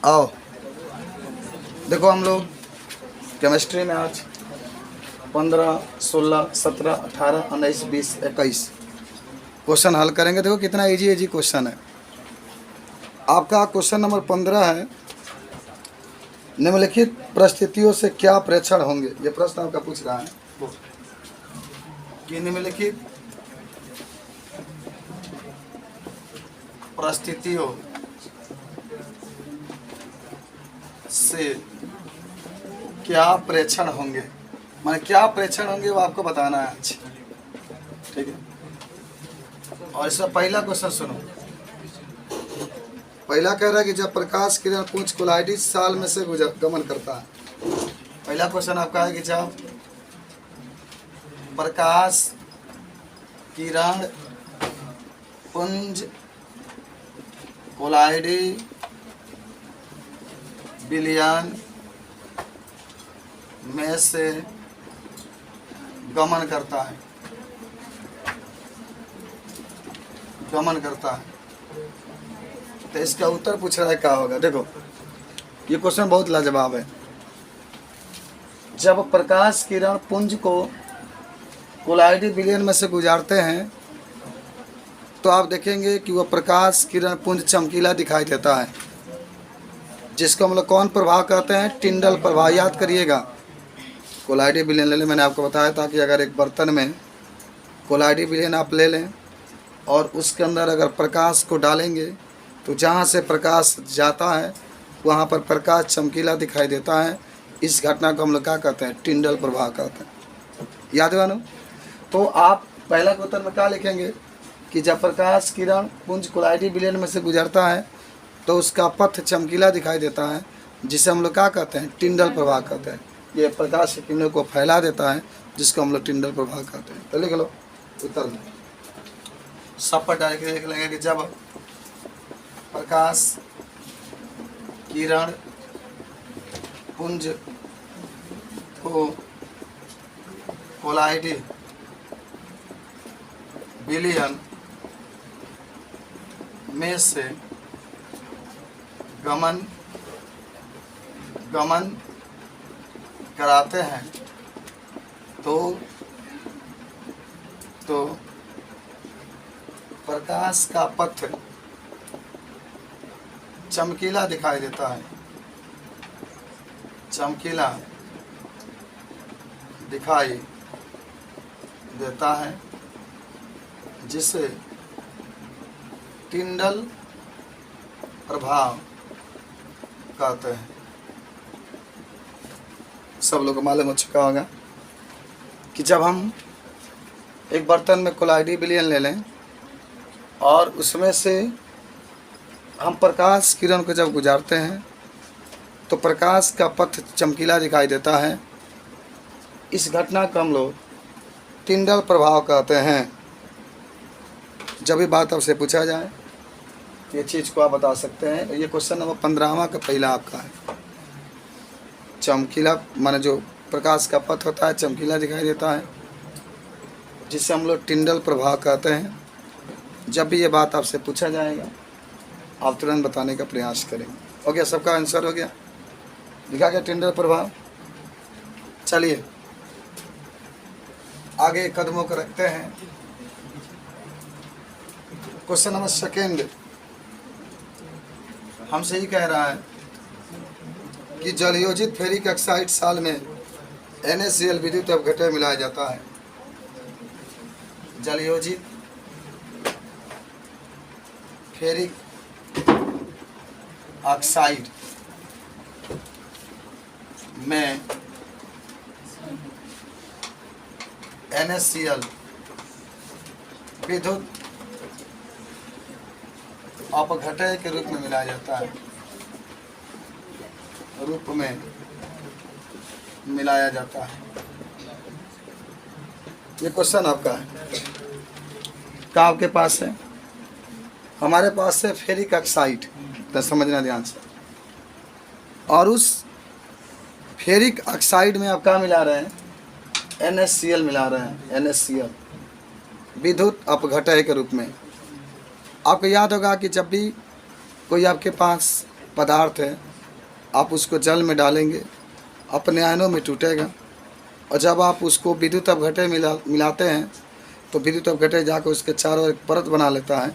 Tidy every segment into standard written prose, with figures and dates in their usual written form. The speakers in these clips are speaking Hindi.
आओ देखो, हम लोग केमिस्ट्री में आज 15, 16, 17, 18, 19, 20, 21 क्वेश्चन हल करेंगे। देखो कितना इजी इजी क्वेश्चन है। आपका क्वेश्चन नंबर 15 है, निम्नलिखित परिस्थितियों से क्या प्रेक्षण होंगे। ये प्रश्न आपका पूछ रहा है कि निम्नलिखित परिस्थितियों से क्या प्रेक्षण होंगे, माने क्या प्रेक्षण होंगे वो आपको बताना है आज, ठीक है। और इसका पहला क्वेश्चन सुनो। पहला कह रहा है कि जब प्रकाश किरण पुंज कोलाइडिस साल में से गमन करता है। पहला क्वेश्चन आपका है कि जब प्रकाश किरण पुंज कोलाइडी बिलियन में से गमन करता है, तो इसका उत्तर पूछ रहा है क्या होगा। देखो ये क्वेश्चन बहुत लाजवाब है। जब प्रकाश किरण पुंज को कोलाइडी बिलियन में से गुजारते हैं तो आप देखेंगे कि वह प्रकाश किरण पुंज चमकीला दिखाई देता है, जिसको हम लोग कौन प्रभाव कहते हैं, टिंडल प्रभाव। याद करिएगा, कोलाइडी बिलियन ले लें, मैंने आपको बताया था कि अगर एक बर्तन में कोलाइडी बिलियन आप ले लें और उसके अंदर अगर प्रकाश को डालेंगे तो जहाँ से प्रकाश जाता है वहाँ पर प्रकाश चमकीला दिखाई देता है। इस घटना को हम लोग क्या कहते हैं, टिंडल प्रभाव कहते हैं। याद है ना? तो आप पहला के उत्तर में क्या लिखेंगे कि जब प्रकाश किरण पुंज कोलाइडी बिलियन में से गुजरता है तो उसका पथ चमकीला दिखाई देता है, जिसे हम लोग क्या कहते हैं, टिंडल प्रभाव कहते हैं। ये प्रकाश की किरणों को फैला देता है, जिसको हम लोग टिंडल प्रभाव कहते हैं। तो लिख लो उत्तर में, सब पर डायरेक्ट लिख लेंगे कि जब प्रकाश किरण पुंज को कोलाइडी बिलियन में से गमन कराते हैं तो प्रकाश का पथ चमकीला दिखाई देता है, चमकीला दिखाई देता है, जिसे टिंडल प्रभाव कहते हैं। सब लोग को मालूम हो चुका होगा कि जब हम एक बर्तन में कोलाइडी बिलियन ले लें और उसमें से हम प्रकाश किरण को जब गुजारते हैं तो प्रकाश का पथ चमकीला दिखाई देता है। इस घटना को हम लोग टिंडल प्रभाव कहते हैं। जब भी बात आपसे पूछा जाए ये चीज़ को आप बता सकते हैं। ये क्वेश्चन नंबर 15वां का पहला आपका है। चमकीला माने जो प्रकाश का पथ होता है चमकीला दिखाई देता है, जिसे हम लोग टिंडल प्रभाव कहते हैं। जब भी ये बात आपसे पूछा जाएगा आप तुरंत बताने का प्रयास करेंगे। हो गया, सबका आंसर हो गया, लिखा गया टिंडल प्रभाव। चलिए आगे कदमों को रखते हैं। क्वेश्चन नंबर सेकेंड हमसे ही कह रहा है कि जलयोजित फेरिक ऑक्साइड साल में NaCl विद्युत अपघटन मिलाया जाता है। जलयोजित फेरिक ऑक्साइड में NaCl विद्युत अपघटन के रूप में मिलाया जाता है, रूप में मिलाया जाता है। ये क्वेश्चन आपका है, क्या आपके पास है? हमारे पास है फेरिक ऑक्साइड, तो समझना ध्यान से। और उस फेरिक ऑक्साइड में आप क्या मिला रहे हैं, NaCl मिला रहे हैं, NaCl विद्युत अपघटन के रूप में। आपको याद होगा कि जब भी कोई आपके पास पदार्थ है, आप उसको जल में डालेंगे, अपने आयनों में टूटेगा, और जब आप उसको विद्युत अपघटय मिलाते हैं तो विद्युत अपघटय जाकर उसके चारों ओर एक परत बना लेता है,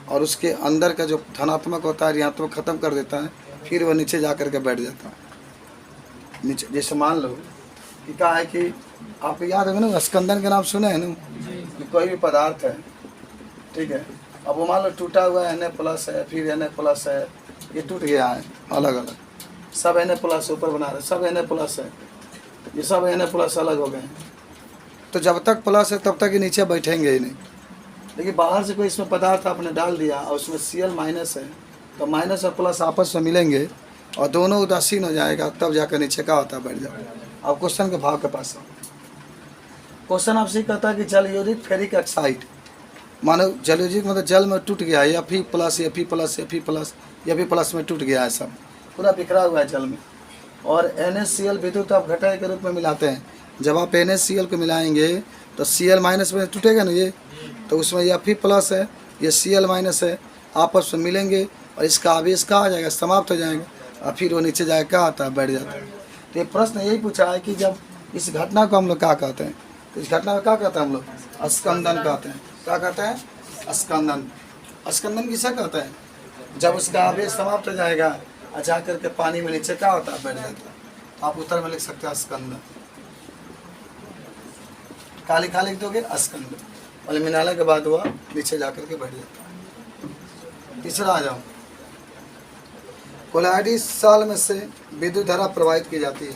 और उसके अंदर का जो धनात्मक होता है ऋणात्मक ख़त्म कर देता है, फिर वह नीचे जा कर के बैठ जाता है। नीचे जैसे मान लो कि क्या है कि आपको याद होगा ना, स्कंदन के नाम सुने हैं ना, कि कोई भी पदार्थ है, ठीक है, अब वो मान लो टूटा हुआ है, Na+ है, फिर Na+ है, ये टूट गया है अलग अलग, सब Na+ ऊपर बना रहे, सब Na+ है, ये सब Na+ अलग हो गए हैं। तो जब तक प्लस है तब तक ये नीचे बैठेंगे ही नहीं। लेकिन बाहर से कोई इसमें पदार्थ आपने डाल दिया और उसमें Cl- है, तो माइनस और प्लस आपस में मिलेंगे और दोनों उदासीन हो जाएगा, तब जाकर नीचे का होता है, बैठ जाएगा। अब क्वेश्चन के भाव के पास क्वेश्चन आपसे कहता है कि जल योजित फेरिक ऑक्साइड, मानो जल योजित मतलब जल में टूट गया है, Fe+, में टूट गया है, सब पूरा बिखरा हुआ है जल में, और NaCl विद्युत अपघटय के रूप में मिलाते हैं। जब आप NaCl को मिलाएंगे तो Cl- में टूटेगा ना ये, तो उसमें यह Fe+ है, ये Cl- है, आपस में मिलेंगे और इसका आवेश कहाँ आ जाएगा, समाप्त हो जाएगा, और फिर वो नीचे जाकर क्या आता है, बैठ जाता है। तो ये प्रश्न यही पूछा है कि जब इस घटना को हम लोग क्या कहते हैं, तो इस घटना को क्या कहते हैं हम लोग, स्कंदन कहते हैं। क्या कहते हैं, स्कंदन। स्कंदन किसे कहते हैं, जब उसका आवेश समाप्त हो जाएगा और जा करके पानी में नीचे क्या होता है, बैठ जाता है। तो आप उत्तर में लिख सकते हैं स्कंदन, काली खा लिख दोगे स्कंदन, और मिलाने के बाद वह नीचे जा करके बैठ जाता है। तीसरा आ जाओ, कोलाइडी साल में से विद्युत धारा प्रवाहित की जाती है।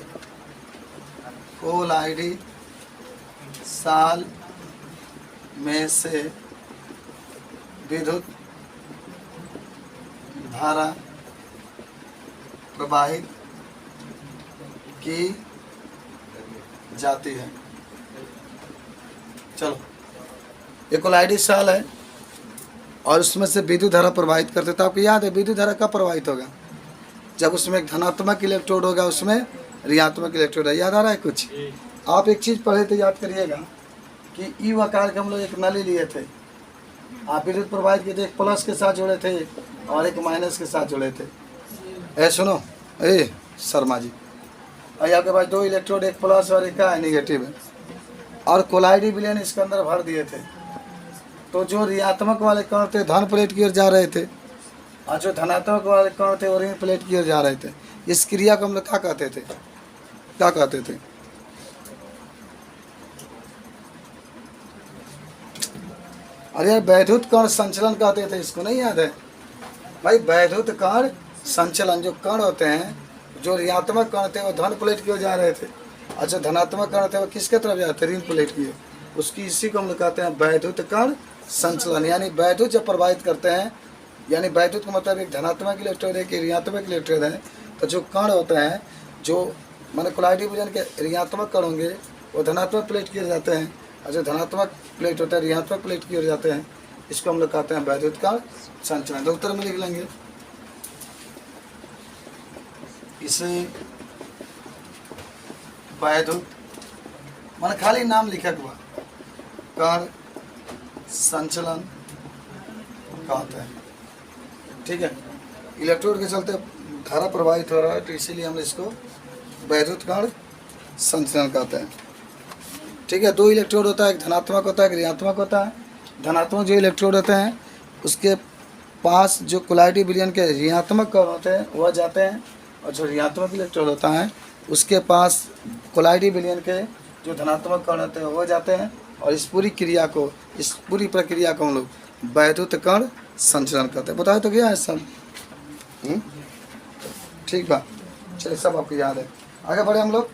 कोलाइडी साल में से विद्युत धारा प्रवाहित की जाती है। चलो, ये कोलाइडी साल है और उसमें से विद्युत धारा प्रवाहित करते, तो आपको याद है विद्युत धारा कब प्रवाहित होगा, जब उसमें एक धनात्मक इलेक्ट्रोड होगा, उसमें ऋणात्मक इलेक्ट्रोड है। याद आ रहा है कुछ, आप एक चीज़ पढ़े थे, याद करिएगा कि ई आकार के हम लोग एक नली लिए थे, आप विद्युत प्रवाहित किए थे, एक प्लस के साथ जुड़े थे और एक माइनस के साथ जुड़े थे। ए सुनो, ए शर्मा जी, और आपके पास दो इलेक्ट्रोड, एक प्लस और एक का नेगेटिव है, और कोलाइडी विलयन इसके अंदर भर दिए थे। तो जो ऋणात्मक वाले कण थे धन प्लेट की ओर जा रहे थे, और जो धनात्मक वाले कण थे वो ऋण प्लेट की ओर जा रहे थे। इस क्रिया को हम लोग क्या कहते थे, क्या कहते थे, अरे यार वैद्युत कण संचलन कहते थे, इसको नहीं याद है भाई, वैद्युत कण संचलन। जो कण होते हैं, जो ऋणात्मक कण थे वो धन प्लेट की ओर जा रहे थे, और जो धनात्मक कण थे वो किसके तरफ जाते, ऋण प्लेट की ओर। उसकी इसी को हम लोग कहते हैं वैद्युत कण संचलन। यानी वैद्युत जब प्रवाहित करते हैं, यानी वैद्युत का मतलब एक धनात्मक इलेक्ट्रोड है कि ऋणात्मक इलेक्ट्रोड है, तो जो कण होते हैं, जो माने कोलाइडी विलयन के ऋणात्मक कण होंगे वो धनात्मक प्लेट की ओर जाते हैं, और जो धनात्मक प्लेट होता है ऋणात्मक प्लेट की ओर जाते हैं, इसको हम लोग कहते हैं वैद्युत कण संचलन। तो उत्तर में लिख लेंगे इसे वैद्युत, माने खाली नाम लिखा हुआ कण संचलन कहते हैं, ठीक है। इलेक्ट्रोड के चलते धारा प्रवाहित हो रहा है, तो इसीलिए हम इसको वैद्युत कण संचलन कहते हैं, ठीक है। दो इलेक्ट्रोड होता है, एक धनात्मक होता है, एक ऋणात्मक होता है। धनात्मक जो इलेक्ट्रोड होते हैं उसके पास जो कोलाइडी विलयन के ऋणात्मक कण होते हैं वह जाते हैं, और जो ऋणात्मक इलेक्ट्रोड होता है उसके पास कोलाइडी विलयन के जो धनात्मक कण होते हैं वो जाते हैं। और इस पूरी क्रिया को, इस पूरी प्रक्रिया को हम लोग वैद्युत कण संचलन करते हैं। बताया तो क्या है सब, ठीक बा, चलिए सब आपको याद है। आगे बढ़े हम लोग,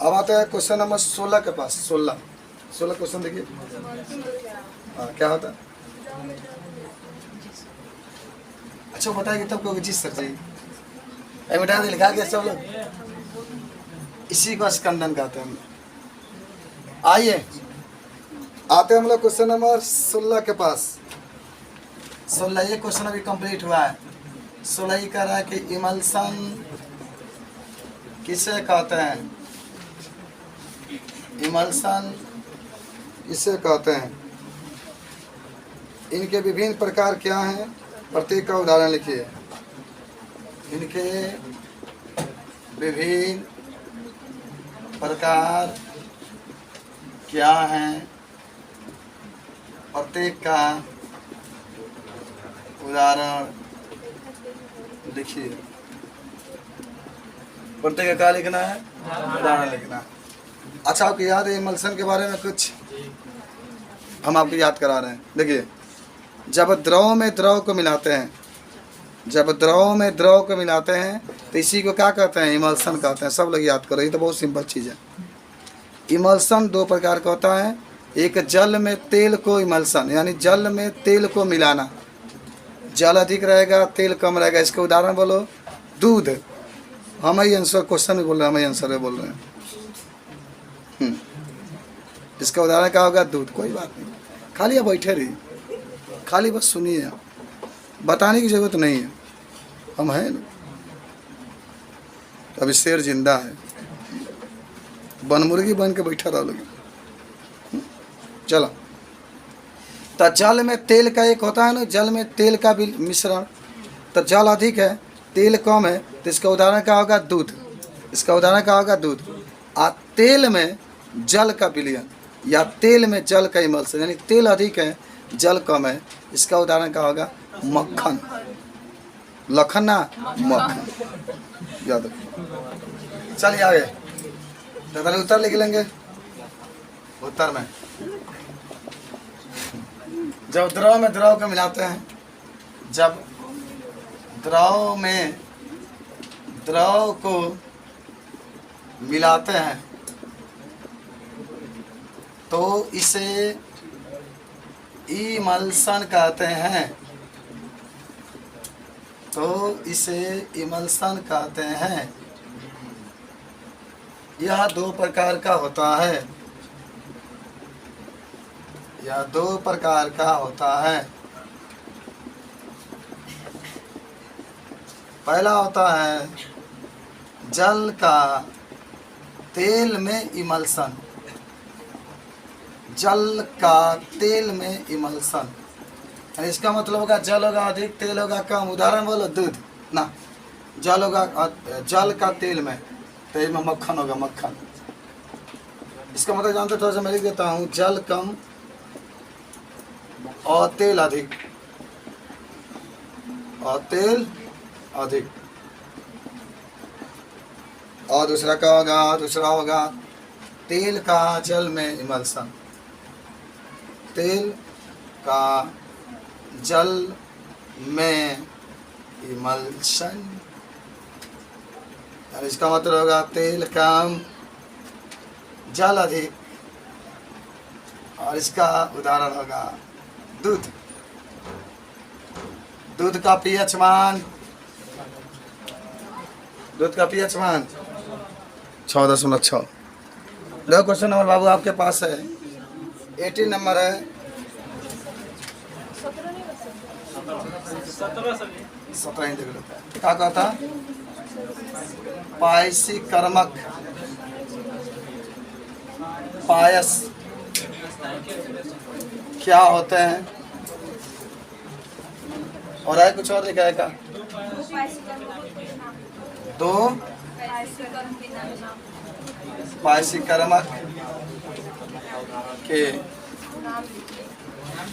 अब आते हैं क्वेश्चन नंबर 16 के पास। 16 क्वेश्चन देखिए, हाँ क्या होता है, अच्छा बताइए तब को जी सर जी मिटा दे, लिखा गया सब लोग, इसी को स्कंदन कहते हैं हम लोग। आइए आते हैं हम लोग क्वेश्चन नंबर 16 के पास। 16 ये क्वेश्चन अभी कंप्लीट हुआ है। 16 ही कह रहा है कि इमल्सन किसे कहते हैं, इमल्सन किसे कहते हैं, इनके विभिन्न प्रकार क्या हैं प्रत्येक का उदाहरण लिखिए। इनके विभिन्न प्रकार क्या हैं, प्रत्येक का उदाहरण लिखिए। प्रत्येक का क्या लिखना है? उदाहरण लिखना है। अच्छा, आपको याद है इमल्सन के बारे में कुछ? हम आपको याद करा रहे हैं। देखिए, जब द्रव में द्रव को मिलाते हैं, जब द्रव में द्रव को मिलाते हैं तो इसी को क्या कहते हैं? इमल्सन कहते हैं। सब लोग याद करो, ये तो बहुत सिंपल चीज़ है। इमल्सन दो प्रकार का होता है। एक जल में तेल को इमल्सन, यानी जल में तेल को मिलाना। जल अधिक रहेगा, तेल कम रहेगा। इसका उदाहरण बोलो। दूध। हम ही आंसर क्वेश्चन में बोल रहे हैं, हम ही आंसर में बोल रहे हैं। इसका उदाहरण क्या होगा? दूध। कोई बात नहीं, खाली आप बैठे रहिए, खाली बस सुनिए, बताने की जरूरत नहीं है। हम हैं ना, अभी शेर जिंदा है, बनमुर्गी बन के बैठा रह लोगे। चलो, तो जल में तेल का एक होता है ना, जल में तेल का भी मिश्रण। तो जल अधिक है, तेल कम है, तो इसका उदाहरण क्या होगा? दूध। इसका उदाहरण क्या होगा? दूध। तेल में जल का विलयन या तेल में जल का इमल्सन, यानी तेल अधिक है, जल कम है, इसका उदाहरण क्या होगा? मक्खन। लखन ना, मक्खन। याद रखिए। चलिए आगे, तो पहले उत्तर लिख लेंगे। उत्तर में जब द्रव में द्रव को मिलाते हैं, जब द्रव में द्रव को मिलाते हैं तो इसे इमल्सन कहते हैं। तो इसे इमल्सन कहते हैं। यह दो प्रकार का होता है। यह दो प्रकार का होता है। पहला होता है जल का तेल में इमल्सन। जल का तेल में इमल्सन, इसका मतलब होगा जल होगा अधिक, तेल होगा कम। उदाहरण बोलो। दूध ना, जल होगा, जल का तेल में, तेल में मक्खन होगा, मक्खन। इसका मतलब जानते, थोड़ा सा मैं लिख देता हूँ। जल कम और तेल अधिक, और तेल अधिक। और दूसरा क्या होगा? दूसरा होगा तेल का जल में इमल्सन। तेल का जल में इमल्सन, और इसका मतलब होगा तेल कम, जल अधिक। और इसका उदाहरण होगा दूध। दूध का पीएच मान, दूध का पीएच मान 6.6। दो क्वेश्चन नंबर बाबू आपके पास है, 18 नंबर है। 17 ही देख लेता है। क्या कहता? पायसी कर्मक पायस क्या होते हैं? और है कुछ और लिखा है क्या? दो पायसी कर्मक के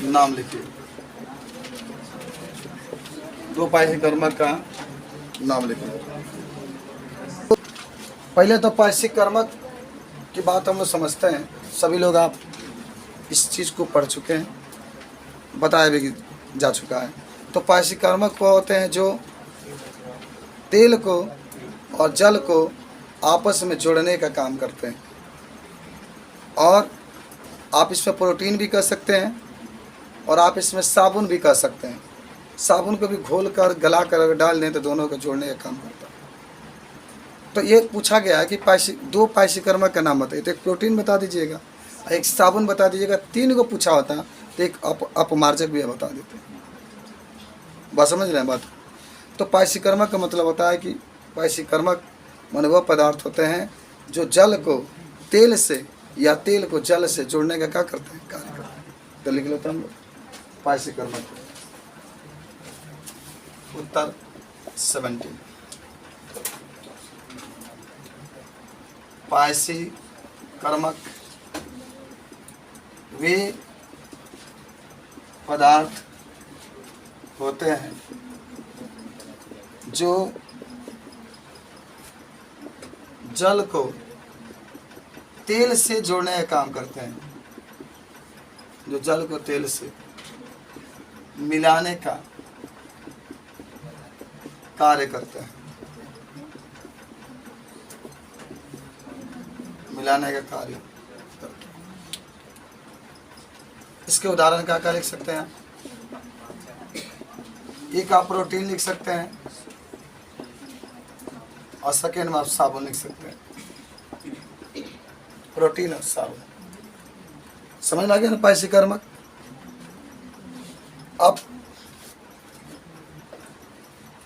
नाम लिखिए। दो पायसी कर्मक का नाम लिखिए। पहले तो पायसी कर्मक की बात हम लोग समझते हैं। सभी लोग आप इस चीज़ को पढ़ चुके हैं, बताया भी जा चुका है। तो पायसी कर्मक वो होते हैं जो तेल को और जल को आपस में जोड़ने का काम करते हैं। और आप इसमें प्रोटीन भी कर सकते हैं, और आप इसमें साबुन भी कर सकते हैं। साबुन को भी घोल कर गला कर डाल दें तो दोनों को जोड़ने का काम करता है। तो ये पूछा गया है कि दो पायसी कर्मक का नाम बताइए, तो एक प्रोटीन बता दीजिएगा, एक साबुन बता दीजिएगा। 3 को पूछा होता तो एक अपमार्जक भी बता देते। बात समझ रहे हैं बात? तो पायसी कर्मक का मतलब होता है कि पायसी कर्मक माने वह पदार्थ होते हैं जो जल को तेल से या तेल को जल से जोड़ने का क्या करते हैं? कार्य करते हैं। तो लिख लेते हैं हम लोग पायसी कर्मक। उत्तर 17। पायसी कर्मक वे पदार्थ होते हैं जो जल को तेल से जोड़ने का काम करते हैं, जो जल को तेल से मिलाने का कार्य करते हैं, मिलाने का कार्य करते हैं। इसके उदाहरण क्या लिख सकते हैं? एक आप प्रोटीन लिख सकते हैं और सेकेंड में आप साबुन लिख सकते हैं। प्रोटीन और साबुन, समझ में आ गया ना पायसी कर्मक। अब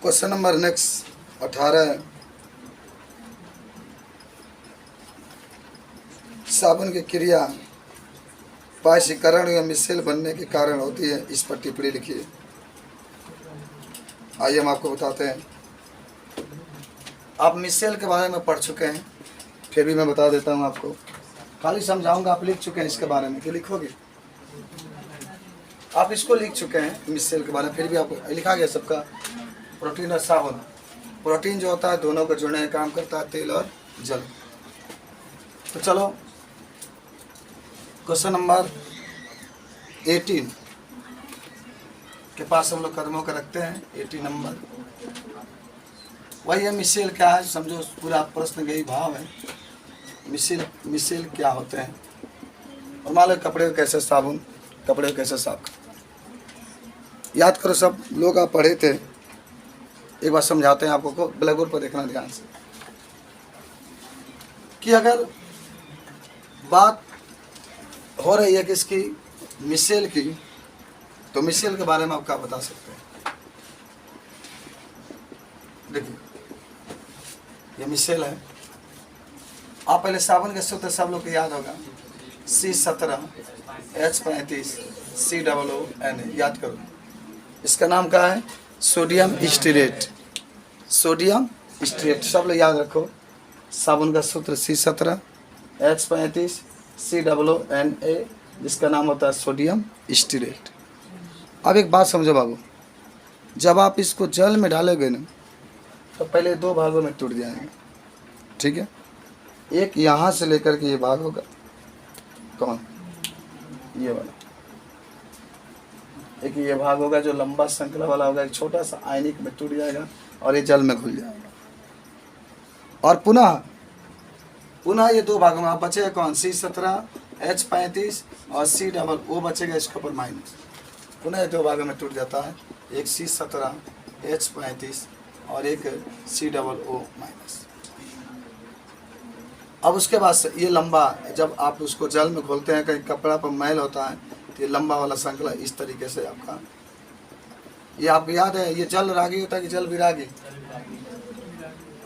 क्वेश्चन नंबर नेक्स्ट 18 है, साबुन की क्रिया पायसीकरण या मिश्रण बनने के कारण होती है, इस पर टिप्पणी लिखिए। आइए हम आपको बताते हैं। आप मिश्रण के बारे में पढ़ चुके हैं, फिर भी मैं बता देता हूँ आपको, खाली समझाऊंगा। आप लिख चुके हैं इसके बारे में कि लिखोगे? आप इसको लिख चुके हैं मिश्रण के बारे में, फिर भी आपको लिखा गया सबका। प्रोटीन और साबुन, प्रोटीन जो होता है दोनों को जोड़ने का काम करता है, तेल और जल। तो चलो क्वेश्चन नंबर 18 के पास हम लोग कदमों का रखते हैं। 18 नंबर वही है, मिश्रण क्या है समझो, पूरा प्रश्न का ही भाव है। मिश्रण क्या होते हैं, और मान लो कपड़े को कैसे साबुन, कपड़े को कैसे साफ कर। याद करो सब लोग, आप पढ़े थे, एक बार समझाते हैं आपको, ब्लैक बोर्ड पर देखना ध्यान से, कि अगर बात हो रही है किसकी, मिश्रण की, तो मिश्रण के बारे में आप क्या बता सकते हैं? देखिए ये मिश्रण है। आप पहले साबुन के सूत्र सब लोग को याद होगा, C17 H35 COON, याद करो। इसका नाम क्या है? Sodium stearate. सोडियम स्टीरेट सब लोग याद रखो। साबुन का सूत्र C17 H35 COON, जिसका नाम होता है सोडियम स्टीरेट। अब एक बात समझो बाबू, जब आप इसको जल में डालोगे ना, तो पहले दो भागों में टूट जाएंगे, ठीक है? एक यहाँ से लेकर के ये भाग होगा, कौन? ये वाला। एक ये भाग होगा जो लंबा श्रृंखला वाला होगा, एक छोटा सा आयनिक में टूट जाएगा और ये जल में घुल जाएगा। और पुनः ये दो भागों में आप बचेगा कौन? C17 H35 और COO बचेगा, इसके ऊपर माइनस। पुनः ये दो भागों में टूट जाता है, एक C17 H35 और एक COO माइनस। अब उसके बाद से ये लंबा, जब आप उसको जल में घोलते हैं, कहीं कपड़ा पर मैल होता है, तो ये लंबा वाला श्रृंखला इस तरीके से आपका, ये आपको याद है, ये जल रागी होता है कि जल विरागी?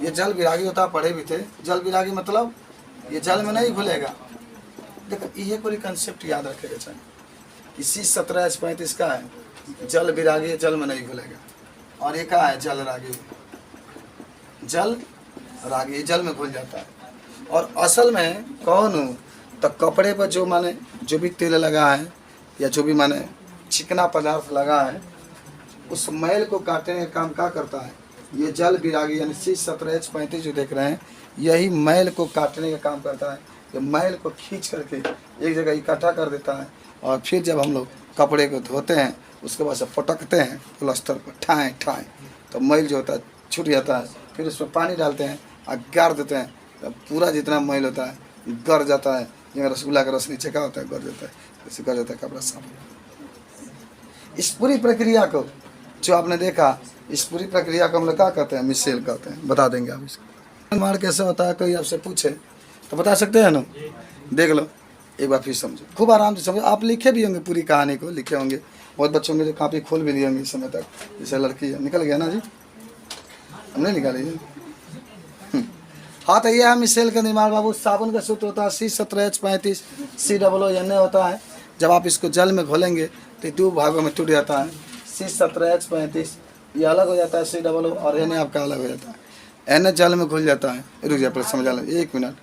ये जल विरागी होता है, पढ़े भी थे। जल विरागी मतलब ये जल में नहीं घुलेगा। देखो ये कोई कंसेप्ट याद रखेगा चाहिए कि C17 H35 का है जल विरागी, जल में नहीं घुलेगा, और ये का है जल रागी, जल रागी जल में घुल जाता है। और असल में कौन हो, तो कपड़े पर जो माने जो भी तेल लगा है या जो भी माने चिकना पदार्थ लगा है, उस मैल को काटने का काम क्या करता है? ये जल विरागी यानी C17 H35 जो देख रहे हैं, यही मैल को काटने का काम करता है। ये मैल को खींच करके एक जगह इकट्ठा कर देता है, और फिर जब हम लोग कपड़े को धोते हैं, उसके बाद से पटकते हैं प्लास्टर पर, ठाएँ ठाएँ, तो मैल जो होता है छूट जाता है। फिर उसमें पानी डालते हैं और गाड़ देते हैं, तो पूरा जितना मैल होता है गड़ जाता है। ये रसगुल्ला का रस नीचे का होता है, गड़ जाता है, ऐसे गड़ जाता है कपड़ा साफ। इस पूरी प्रक्रिया को जो आपने देखा, इस पूरी प्रक्रिया को हम लोग क्या कहते हैं? मिश्रण कहते हैं। बता देंगे आप इसको। निर्माण कैसे होता है, कोई आपसे पूछे तो बता सकते हैं ना? देख लो एक बार फिर समझो, खूब आराम से समझो। आप लिखे भी होंगे, पूरी कहानी को लिखे होंगे। बहुत बच्चों के जो कापी खोल भी लिए होंगे इस समय तक। जैसे लड़की है, निकल गया ना जी, हमने निकाली है। हाँ, तो यह है मिश्रण का निर्माण बाबू। साबुन का सूत्र होता है C17 H35 COON होता है। जब आप इसको जल में घोलेंगे तो दो भागों में टूट जाता है, C17 H35 ये अलग हो जाता है सी डबल ओ, और एन आपका अलग हो जाता है। एन जल में घुल जाता है। रुक जा, पहले समझा लो, 1 मिनट।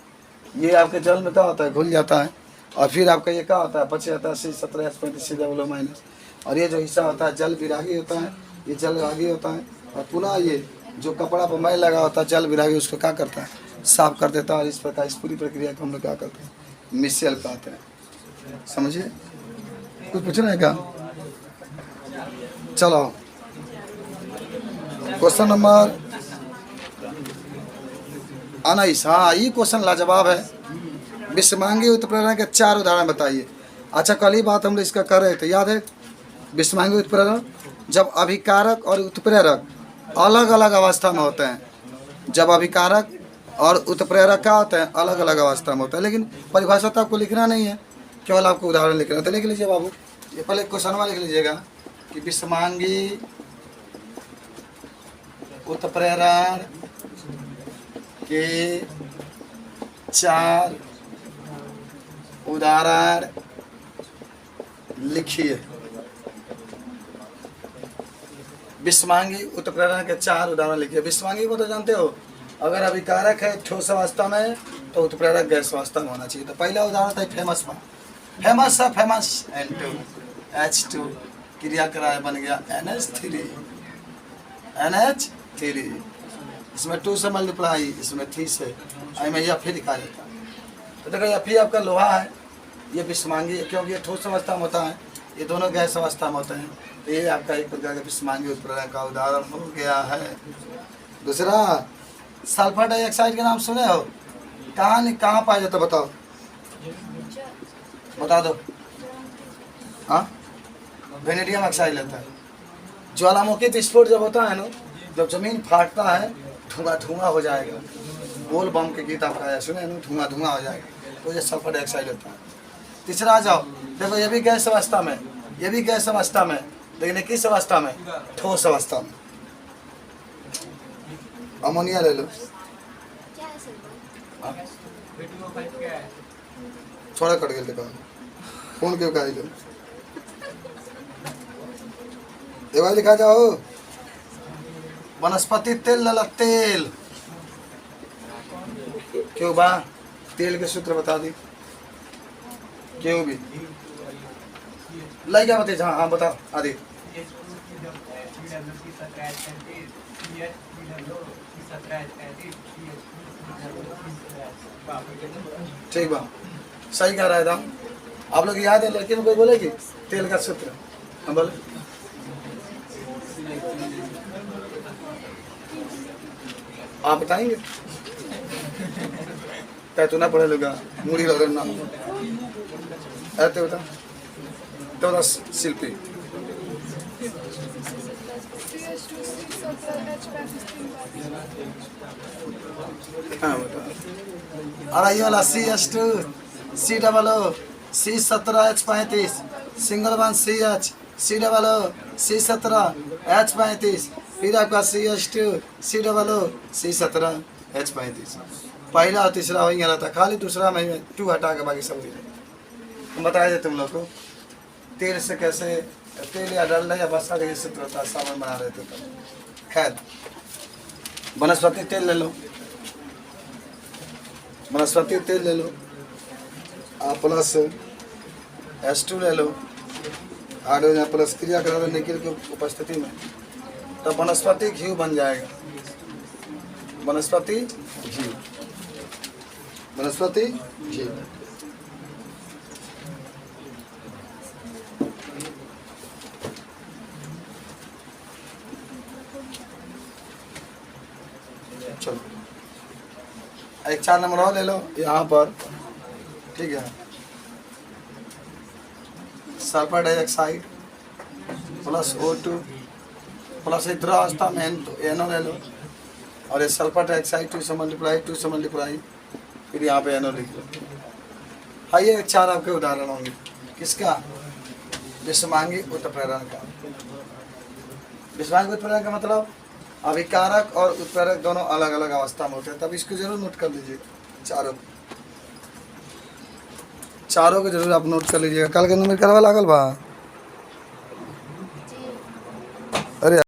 ये आपके जल में क्या होता है, घुल जाता है, और फिर आपका ये क्या होता है, बच जाता है C17H35 C double O minus. और ये जो हिस्सा होता है जल विरागी होता है, ये जल विरागी होता है। और पुनः ये जो कपड़ा पर मैल लगा होता है जल विरागी, उसको क्या करता है, साफ कर देता है। और इस प्रकार इस पूरी प्रक्रिया को हम लोग क्या करते हैं, मिसेल कहते हैं। समझिए, कुछ पूछना है क्या? चलो क्वेश्चन नंबर 19। हाँ, ये क्वेश्चन लाजवाब है। विषमांगी उत्प्रेरण के 4 उदाहरण बताइए। अच्छा, कल ही बात हम लोग इसका कर रहे थे, याद है? विषमांगी उत्प्रेरण जब अभिकारक और उत्प्रेरक अलग अलग अवस्था में होते हैं। जब अभिकारक और उत्प्रेरक क्या होते हैं, अलग अलग अवस्था में होते हैं। लेकिन परिभाषा तो आपको लिखना नहीं है, केवल आपको उदाहरण लिखना है। तो लिख लीजिए बाबू, ये पहले क्वेश्चन लिख लीजिएगा कि विषमांगी उत्प्रेरण के 4 उदाहरण लिखिए। विषमांगी उत्प्रेरण के 4 उदाहरण लिखिए। विषमांगी को तो जानते हो, अगर अभिकारक है ठोस अवस्था में तो उत्प्रेरक गैस अवस्था में होना चाहिए। तो पहला उदाहरण था फेमस में, फेमस है फेमस N2H2 क्रिया कराए बन गया NH3। इसमें 2 से मल्टीप्लाई, इसमें 3 से, में यह फिर लिखा जाता है। तो देखो यह फिर आपका लोहा है, ये विषमांगी है, क्योंकि ये ठोस अवस्था में होता है, ये दोनों गैस अवस्था में होते हैं। तो ये आपका एक प्रकार का विषमांगी उत्प्रेरण का उदाहरण हो गया है। दूसरा, सल्फर डाइऑक्साइड का नाम सुने हो? कहाँ पाया जाता, बताओ, बता दो। हाँ, वेनेडियम ऑक्साइड लेता है। ज्वालामुखी विस्फोट जब होता है ना, जब जमीन फाटता है, धुआं धुआं हो जाएगा। बोल बम के गीत आप गाया सुने ना, धुआं धुआं हो जाएगा, तो ये सल्फर डाइऑक्साइड होता है। तीसरा आ जाओ, देखो ये भी गैस अवस्था में, ये भी गैस अवस्था में, लेकिन किस अवस्था में, ठोस अवस्था में। अमोनिया ले लो, थोड़ा कट गया, देखो कौन क्यों का लो, एक लिखा जाओ, वनस्पति तेल लला तेल, क्यों बा, तेल के सूत्र बता दी, क्यों भी लाई क्या बता, हाँ बताओ आदि। ठीक बा, सही कह रहा है दाम। आप लोग याद है, लड़की में कोई बोलेगी तेल का सूत्र, हम बोले आप बताएंगे? क्या तू ना पढ़े लोगा मुड़ी रगड़ ना ऐसे बता, तो बता शिल्पी। हाँ बता। अरे ये वाला CH2 C00 C17H35 single one CH C00 C17H35, फिर आपका CH2 C00 C17H35। पहला और तीसरा वही गलत था, खाली दूसरा में 2 हटा के बाकी सब वही। हम बताए थे तुम लोग को तेल से कैसे, तेल या डल या बसा का सूत्र होता है, सामान बना रहे थे तब। खैर, वनस्पति तेल ले लो, वनस्पति तेल ले लो, प्लस H2 ले लो, हाइड्रोजन प्लस क्रिया करा दो निकल की उपस्थिति में, तब वनस्पति घी बन जाएगा। वनस्पति घी, वनस्पति घी। चलो एक 4 नंबर और ले लो यहाँ पर, ठीक है। Sulphur dioxide plus O2 plus इतना अवस्था में NO ले लो, और ये सल्फर डाइऑक्साइड 2 से मल्टीप्लाई, फिर यहाँ पे NO लिख लो। हाँ, ये 4 आपके उदाहरण होंगे किसका, विषमांगी उत्प्रेरण का। विषमांगी उत्प्रेरण का मतलब अभिकारक और उत्प्रेरक दोनों अलग अलग अवस्था में होते हैं। तब इसको जरूर नोट कर लीजिए, चारों को जरूर आप नोट कर लीजिएगा। कल के नंबर करवा लागल बा। अरे